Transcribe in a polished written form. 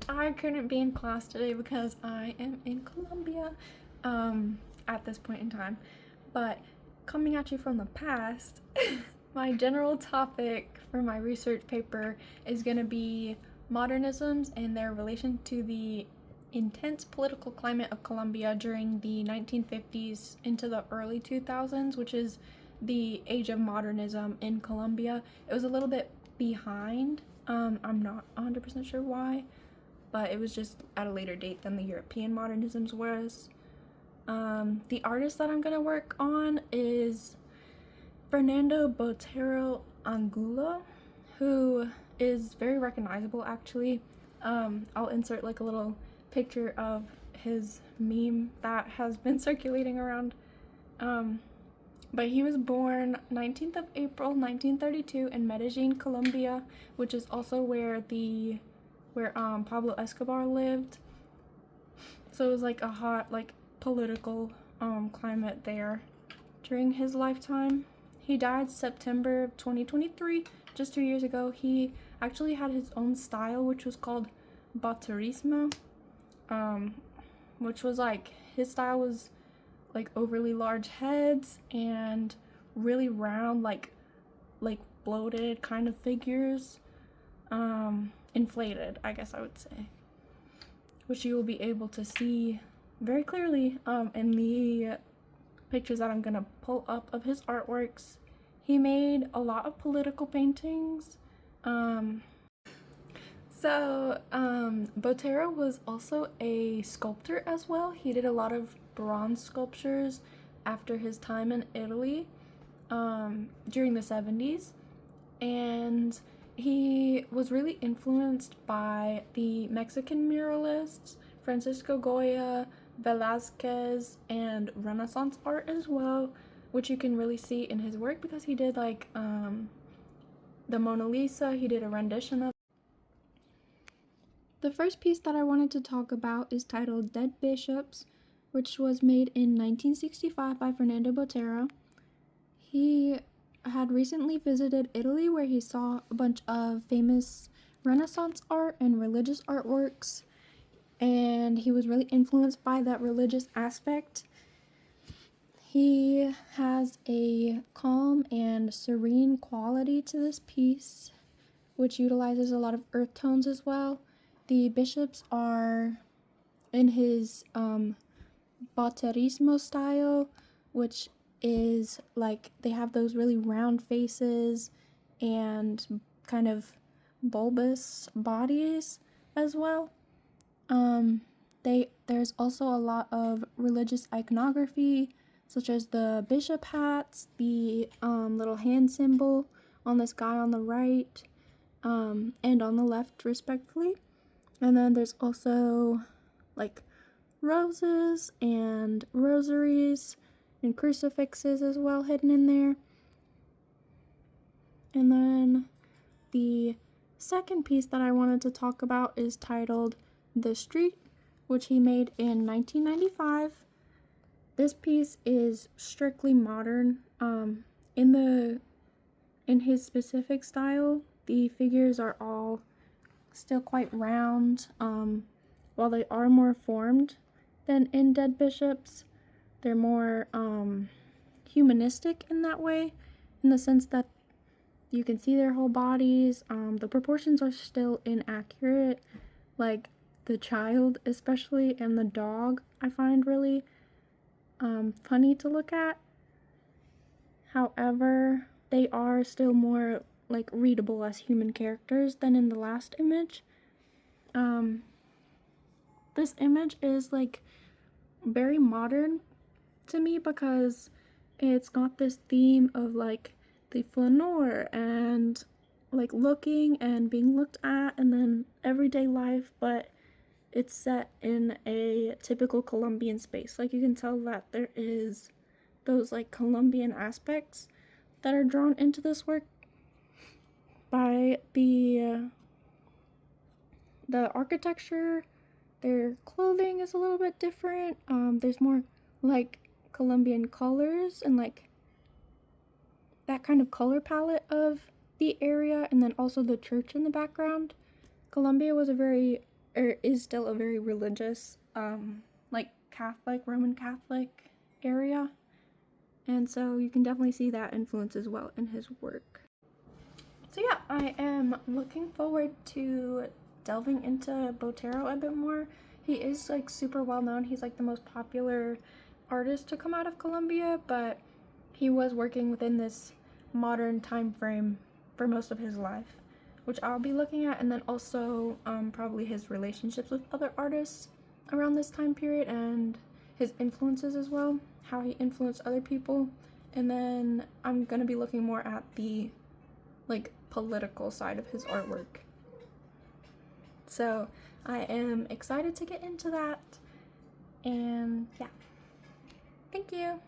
I couldn't be in class today because I am in Colombia at this point in time. But coming at you from the past, my general topic for my research paper is going to be modernisms and their relation to the intense political climate of Colombia during the 1950s into the early 2000s, which is the age of modernism in Colombia. It was a little bit behind. I'm not 100% sure why, but it was just at a later date than the European modernisms was. The artist that I'm gonna work on is Fernando Botero Angulo, who is very recognizable actually. I'll insert like a little picture of his meme that has been circulating around. But he was born 19th of April 1932 in Medellin, Colombia, which is also where Pablo Escobar lived. So it was like a hot political climate there during his lifetime. He died September of 2023, just 2 years ago. He actually had his own style, which was called Boterismo, which was his style was overly large heads and really round, like bloated kind of figures, inflated, I guess I would say, which you will be able to see very clearly in the pictures that I'm gonna pull up of his artworks. He made a lot of political paintings. Botero was also a sculptor as well. He did a lot of bronze sculptures after his time in Italy during the 70s, and he was really influenced by the Mexican muralists Francisco Goya, Velázquez, and Renaissance art as well, which you can really see in his work because he did the Mona Lisa. He did a rendition of. The first piece that I wanted to talk about is titled Dead Bishops, which was made in 1965 by Fernando Botero. He had recently visited Italy, where he saw a bunch of famous Renaissance art and religious artworks, and he was really influenced by that religious aspect. He has a calm and serene quality to this piece, which utilizes a lot of earth tones as well. The bishops are in his Boterismo style, which is they have those really round faces and kind of bulbous bodies as well. There's also a lot of religious iconography, such as the bishop hats, the little hand symbol on this guy on the right, and on the left, respectively. And then there's also roses and rosaries and crucifixes as well hidden in there. And then the second piece that I wanted to talk about is titled The Street, which he made in 1995. This piece is strictly modern. In his specific style, the figures are all still quite round, while they are more formed than in Dead Bishops. They're more humanistic in that way, in the sense that you can see their whole bodies. The proportions are still inaccurate, like the child especially and the dog I find really funny to look at. However, they are still more readable as human characters than in the last image. This image is very modern to me because it's got this theme of the flaneur and looking and being looked at, and then everyday life, but it's set in a typical Colombian space. You can tell that there is those Colombian aspects that are drawn into this work by the architecture. Their clothing is a little bit different. There's more Colombian colors and that kind of color palette of the area, and then also the church in the background. Colombia was a very is still a very religious, like Catholic, Roman Catholic area. And so you can definitely see that influence as well in his work. So yeah, I am looking forward to delving into Botero a bit more. He is like super well known. He's like the most popular artist to come out of Colombia, but he was working within this modern time frame for most of his life, which I'll be looking at, and then also probably his relationships with other artists around this time period and his influences as well, how he influenced other people. And then I'm gonna be looking more at the like political side of his artwork. So I am excited to get into that, and yeah, thank you.